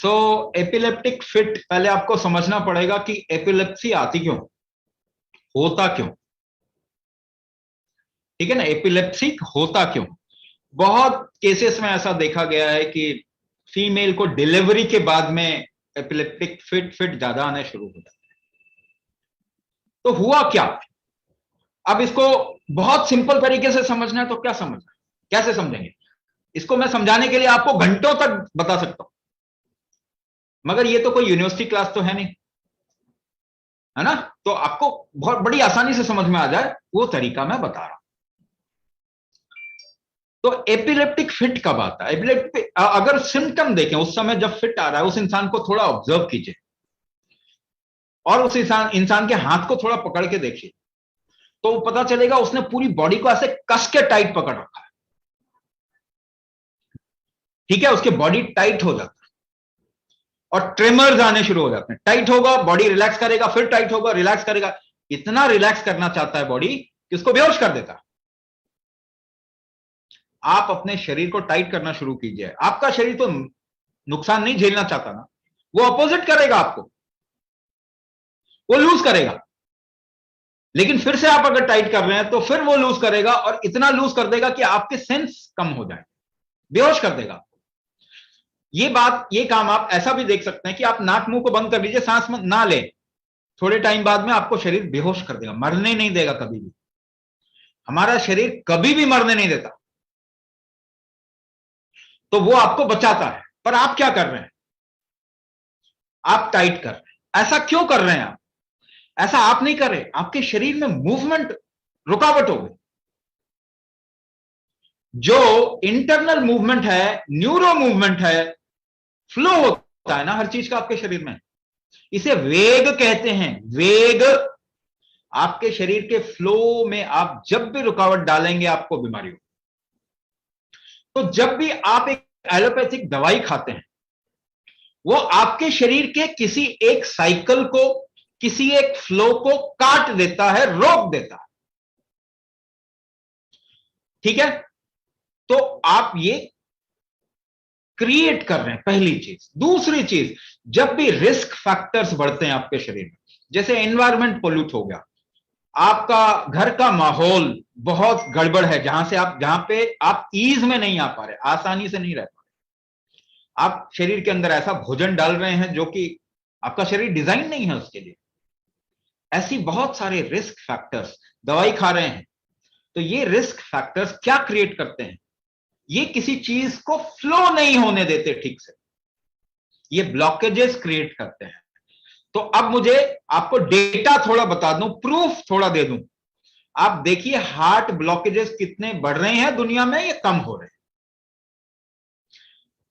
सो epileptic fit, पहले आपको समझना पड़ेगा कि एपिलेप्सी आती क्यों, होता क्यों। ठीक है ना, एपिलेप्सी होता क्यों। बहुत केसेस में ऐसा देखा गया है कि फीमेल को डिलीवरी के बाद में एपिलेप्टिक फिट ज्यादा आने शुरू हो जाते हैं। तो हुआ क्या, अब इसको बहुत सिंपल तरीके से समझना है तो क्या समझना है, कैसे समझेंगे इसको। मैं समझाने के लिए आपको घंटों तक बता सकता हूं, मगर ये तो कोई यूनिवर्सिटी क्लास तो है नहीं, है ना। तो आपको बहुत बड़ी आसानी से समझ में आ जाए वो तरीका मैं बता रहा हूं। तो एपिलेप्टिक फिट कब आता है, एपिलेप्टिक अगर सिम्टम देखें उस समय जब फिट आ रहा है, उस इंसान को थोड़ा ऑब्जर्व कीजिए और उस इंसान के हाथ को थोड़ा पकड़ के देखिए, तो पता चलेगा उसने पूरी बॉडी को ऐसे कस के टाइट पकड़ रखा है। ठीक है, उसके बॉडी टाइट हो जाता है और ट्रिमर्स आने शुरू हो जाते हैं। टाइट होगा, बॉडी रिलैक्स करेगा, फिर टाइट होगा, रिलैक्स करेगा, इतना रिलैक्स करना चाहता है बॉडी कि उसको बेहोश कर देता है। आप अपने शरीर को टाइट करना शुरू कीजिए, आपका शरीर तो नुकसान नहीं झेलना चाहता ना, वो अपोजिट करेगा, आपको वो लूज करेगा। लेकिन फिर से आप अगर टाइट कर रहे हैं तो फिर वो लूज करेगा और इतना लूज कर देगा कि आपके सेंस कम हो जाए, बेहोश कर देगा। ये काम आप ऐसा भी देख सकते हैं कि आप नाक मुंह को बंद कर लीजिए, सांस ना ले, थोड़े टाइम बाद में आपको शरीर बेहोश कर देगा, मरने नहीं देगा कभी भी। हमारा शरीर कभी भी मरने नहीं देता, तो वो आपको बचाता है। पर आप क्या कर रहे हैं, आप टाइट कर रहे हैं। ऐसा क्यों कर रहे हैं आप, ऐसा आप नहीं कर रहे, आपके शरीर में मूवमेंट रुकावट हो गई। जो इंटरनल मूवमेंट है, न्यूरो मूवमेंट है, फ्लो होता है ना हर चीज का आपके शरीर में, इसे वेग कहते हैं। वेग, आपके शरीर के फ्लो में आप जब भी रुकावट डालेंगे आपको बीमारी हो। तो जब भी आप एक एलोपैथिक दवाई खाते हैं, वो आपके शरीर के किसी एक साइकिल को, किसी एक फ्लो को काट देता है, रोक देता है। ठीक है, तो आप ये क्रिएट कर रहे हैं, पहली चीज। दूसरी चीज, जब भी रिस्क फैक्टर्स बढ़ते हैं आपके शरीर में, जैसे एनवायरमेंट पोल्यूट हो गया, आपका घर का माहौल बहुत गड़बड़ है, जहां पे आप ईज में नहीं आ पा रहे, आसानी से नहीं रह पा रहे, आप शरीर के अंदर ऐसा भोजन डाल रहे हैं जो कि आपका शरीर डिजाइन नहीं है उसके लिए, ऐसी बहुत सारे रिस्क फैक्टर्स, दवाई खा रहे हैं, तो ये रिस्क फैक्टर्स क्या क्रिएट करते हैं, ये किसी चीज को फ्लो नहीं होने देते ठीक से, ये ब्लॉकेजेस क्रिएट करते हैं। तो अब मुझे आपको डेटा थोड़ा बता दूं, प्रूफ थोड़ा दे दूं। आप देखिए हार्ट ब्लॉकेजेस कितने बढ़ रहे हैं दुनिया में, ये कम हो रहे हैं।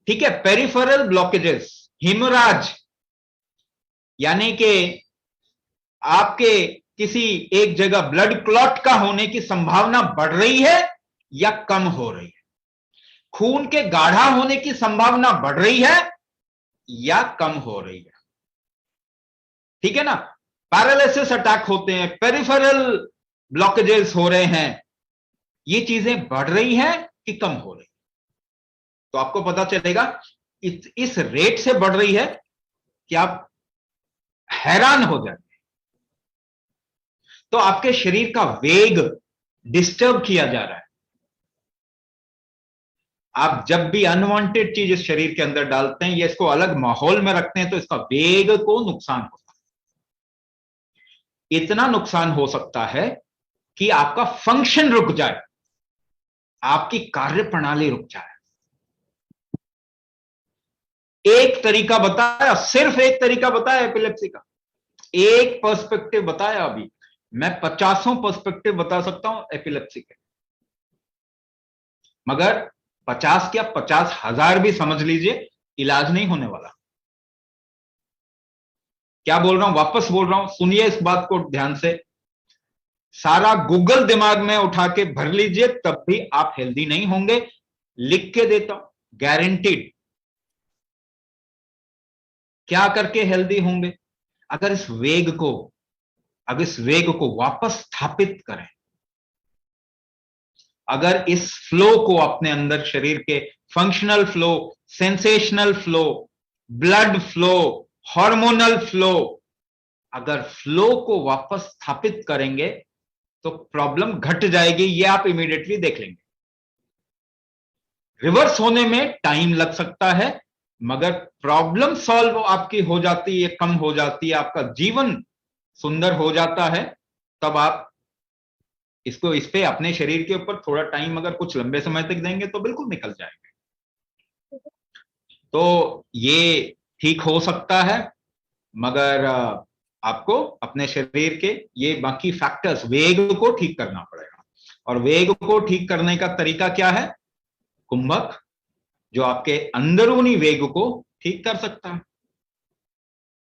ठीक है, पेरिफेरल ब्लॉकेजेस, हिमराज, यानी कि आपके किसी एक जगह ब्लड क्लॉट का होने की संभावना बढ़ रही है या कम हो रही है, खून के गाढ़ा होने की संभावना बढ़ रही है या कम हो रही है। ठीक है ना, पैरालिसिस अटैक होते हैं, पेरिफेरल ब्लॉकेजेस हो रहे हैं, ये चीजें बढ़ रही हैं कि कम हो रही है। तो आपको पता चलेगा इस रेट से बढ़ रही है कि आप हैरान हो जाएंगे। तो आपके शरीर का वेग डिस्टर्ब किया जा रहा है। आप जब भी अनवांटेड चीज इस शरीर के अंदर डालते हैं या इसको अलग माहौल में रखते हैं, तो इसका वेग को नुकसान होता है। इतना नुकसान हो सकता है कि आपका फंक्शन रुक जाए, आपकी कार्य प्रणाली रुक जाए। एक तरीका बताया, सिर्फ एक तरीका बताया एपिलेप्सी का, एक पर्सपेक्टिव बताया। अभी मैं 50 पर्सपेक्टिव बता सकता हूं एपिलेप्सी के, मगर 50 क्या 50,000 भी समझ लीजिए, इलाज नहीं होने वाला। क्या बोल रहा हूं, वापस बोल रहा हूं, सुनिए इस बात को ध्यान से। सारा गूगल दिमाग में उठा के भर लीजिए, तब भी आप हेल्दी नहीं होंगे, लिख के देता हूं, गारंटीड। क्या करके हेल्दी होंगे, अगर इस वेग को, अब इस वेग को वापस स्थापित करें, अगर इस फ्लो को अपने अंदर, शरीर के functional flow, sensational flow, blood flow, hormonal flow, अगर फ्लो को वापस स्थापित करेंगे तो प्रॉब्लम घट जाएगी, ये आप इमीडिएटली देख लेंगे। रिवर्स होने में टाइम लग सकता है, मगर प्रॉब्लम सॉल्व आपकी हो जाती है, कम हो जाती है, आपका जीवन सुंदर हो जाता है। तब आप इसको, इस पे अपने शरीर के ऊपर थोड़ा टाइम अगर कुछ लंबे समय तक देंगे तो बिल्कुल निकल जाएंगे। तो ये ठीक हो सकता है, मगर आपको अपने शरीर के ये बाकी फैक्टर्स, वेग को ठीक करना पड़ेगा। और वेग को ठीक करने का तरीका क्या है? कुंभक, जो आपके अंदरूनी वेग को ठीक कर सकता है।